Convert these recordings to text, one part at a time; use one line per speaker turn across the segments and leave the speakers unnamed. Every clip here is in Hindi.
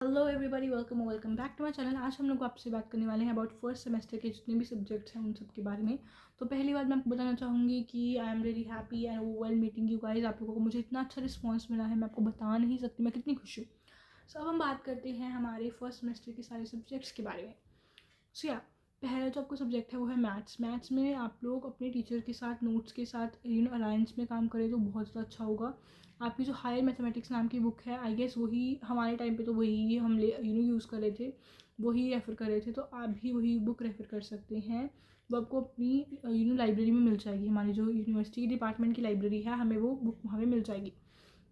Hello everybody, welcome back to my channel. आज हम लोग आपसे बात करने वाले हैं अबाउट फर्स्ट सेमेस्टर के जितने भी सब्जेक्ट्स हैं उन सब के बारे में। तो पहली बात मैं आपको बताना चाहूँगी कि I am really happy and well meeting you guys. आप लोगों को मुझे इतना अच्छा रिस्पांस मिला है, मैं आपको बता नहीं सकती मैं कितनी खुश हूँ। सो अब हम बात करते हैं हमारे फर्स्ट सेमेस्टर के सारे सब्जेक्ट्स के बारे में। सो या पहला जो आपको सब्जेक्ट है वो है मैथ्स। मैथ्स में आप लोग अपने टीचर के साथ नोट्स के साथ अलायंस में काम करें तो बहुत ज़्यादा अच्छा होगा। आपकी जो हायर मैथमेटिक्स नाम की बुक है, आई गेस वही हमारे टाइम पे तो वही हम यूज़ कर रहे थे, वही रेफ़र कर रहे थे, तो आप भी वही बुक रेफ़र कर सकते हैं। वो आपको अपनी लाइब्रेरी में मिल जाएगी। हमारी जो यूनिवर्सिटी डिपार्टमेंट की लाइब्रेरी है, हमें वो बुक वहाँ पे मिल जाएगी।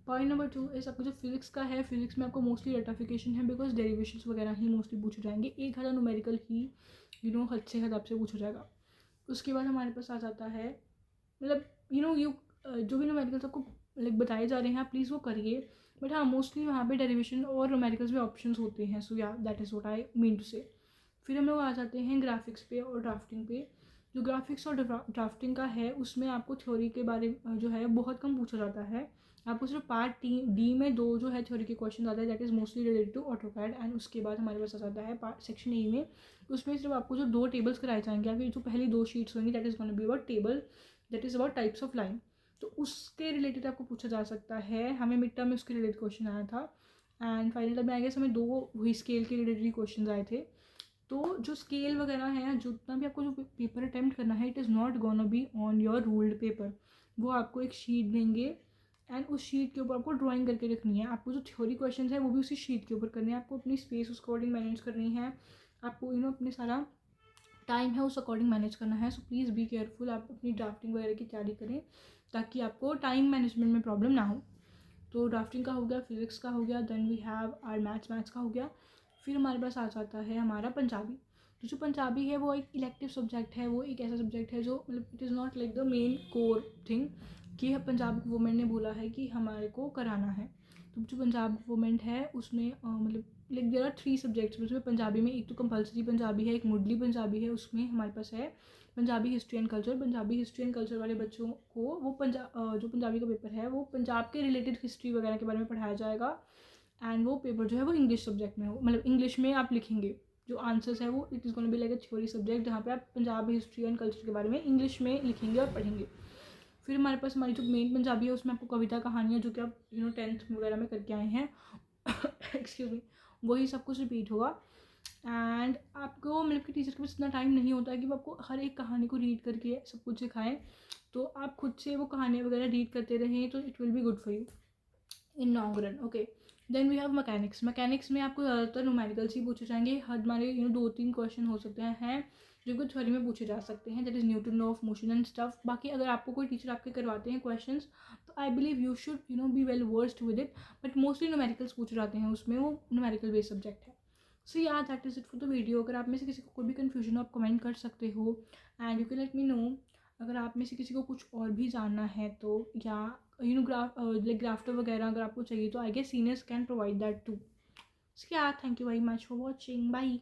पॉइंट नंबर 2 इस आपको जो फिजिक्स का है, फिजिक्स में आपको मोस्टली रेक्टिफिकेशन है बिकॉज डेरिवेशंस वगैरह ही मोस्टली पूछे जाएंगे। एक हज़ार न्यूमेरिकल ही हद से हद आपसे पूछा जाएगा। उसके बाद हमारे पास आ जाता है मतलब जो भी न्यूमेरिकल्स आपको बताए जा रहे हैं आप प्लीज़ वो करिए। बट हाँ, मोस्टली वहाँ पे डेरिवेशन और न्यूमेरिकल्स में ऑप्शंस होते हैं। सो या that is what I mean to say. फिर हम लोग आ जाते हैं ग्राफिक्स पे और ड्राफ्टिंग पे। जो ग्राफिक्स और ड्राफ्टिंग का है उसमें आपको थ्योरी के बारे जो है बहुत कम पूछा जाता है। आपको सिर्फ पार्ट डी में 2 जो है थ्योरी के क्वेश्चन आते हैं, that is mostly related to AutoCAD. And उसके बाद हमारे पास आ जाता है पार्ट सेक्शन ए में। उसमें सिर्फ आपको जो 2 टेबल्स कराए जाएंगे, आपकी जो पहली 2 शीट्स होंगी that is gonna be about table, that is about types of line. तो उसके रिलेटेड आपको पूछा जा सकता है। हमें मिड टर्म में उसके रिलेटेड क्वेश्चन आया था एंड फाइनल टर्म में आई गेस हमें 2 वही स्केल के रिलेटेड क्वेश्चन आए थे। तो जो स्केल वगैरह है, जितना भी आपको जो पेपर अटैम्प्ट करना है, it is not gonna be on your ruled paper. वो आपको एक शीट देंगे एंड उस शीट के ऊपर आपको ड्राइंग करके रखनी है। आपको जो थ्योरी क्वेश्चन है वो भी उसी शीट के ऊपर करने हैं। आपको अपनी स्पेस उस अकॉर्डिंग मैनेज करनी है। आपको अपने सारा टाइम है उस अकॉर्डिंग मैनेज करना है। सो प्लीज़ बी केयरफुल, आप अपनी ड्राफ्टिंग वगैरह की तैयारी करें ताकि आपको टाइम मैनेजमेंट में प्रॉब्लम ना हो। तो ड्राफ्टिंग का हो गया, फिजिक्स का हो गया, then we have our maths का हो गया। फिर हमारे पास आ जाता है हमारा पंजाबी। तो जो पंजाबी है वो एक इलेक्टिव सब्जेक्ट है। वो एक ऐसा सब्जेक्ट है जो it is not like the main core thing कि पंजाब गवर्नमेंट ने बोला है कि हमारे को कराना है। तो जो पंजाब गवर्नमेंट है उसमें देयर आर 3 सब्जेक्ट्स उसमें पंजाबी में। एक तो कंपलसरी पंजाबी है, एक मुडली पंजाबी है। उसमें हमारे पास है Punjabi history and culture. Punjabi history and culture वाले बच्चों को वो जो पंजाबी का पेपर है वो पंजाब के रिलेटेड हिस्ट्री वगैरह के बारे में पढ़ाया जाएगा। एंड वो पेपर जो है वो इंग्लिश सब्जेक्ट में हो, इंग्लिश में आप लिखेंगे। जो आंसर्स है वो it is gonna be like a theory subject जहाँ पे आप पंजाब हिस्ट्री एंड कल्चर के बारे में इंग्लिश में लिखेंगे और पढ़ेंगे। फिर हमारे पास हमारी जो मेन पंजाबी है उसमें आपको कविता कहानियाँ जो कि आप 10th वगैरह में करके आए हैं एक्सक्यूज मी, वही सब कुछ रिपीट होगा। एंड आपको कि टीचर के पास इतना टाइम नहीं होता है कि वो आपको हर एक कहानी को रीड करके सब कुछ सिखाएं। तो आप खुद से वो कहानियाँ वगैरह रीड करते रहें तो it will be good for you in long run. Okay, then we have mechanics में आपको ज़्यादातर न्यूमेरिकल्स ही पूछे जाएंगे। हमारे 2-3 क्वेश्चन हो सकते हैं जो कि थ्योरी में पूछे जा सकते हैं, that is Newton law of motion and stuff. बाकी अगर आपको कोई टीचर आपके करवाते हैं क्वेश्चंस तो I believe you should be well versed with it. But mostly numericals पूछे जाते हैं उसमें, वो न्यूमेरिकल बेस्ड सब्जेक्ट है। सो या that is it for the video. अगर आप में से किसी को कोई भी कन्फ्यूजन हो आप कमेंट कर सकते हो and you can let me know. अगर आप में से किसी को कुछ और भी जानना है तो या ग्राफ्टर वगैरह अगर आपको चाहिए तो I guess seniors can provide that too. So yeah thank you very much for watching, bye.